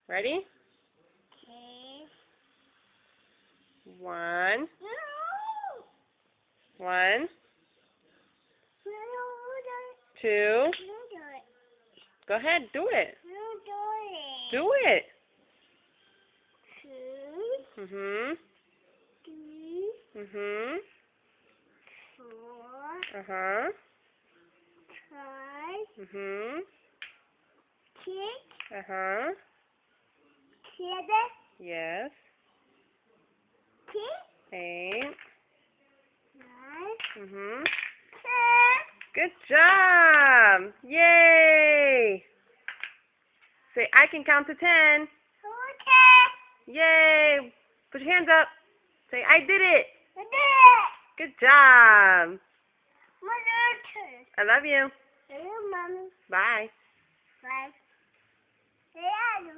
Ready? Okay. 1. No. 1, No, 2. no, Go ahead, do it. no, Do it. 2, Mhm. 3, Mhm. 4, Uh-huh. 5, Mhm. 6, Uh-huh. 7, Yes. 8, 8. 9, Mhm. 10. Good job. Yay. Say, I can count to 10. Okay. Yay. Put your hands up. Say, I did it. I did it. Good job. Mother, I love you. hello, mommy. Bye. Bye. Yeah.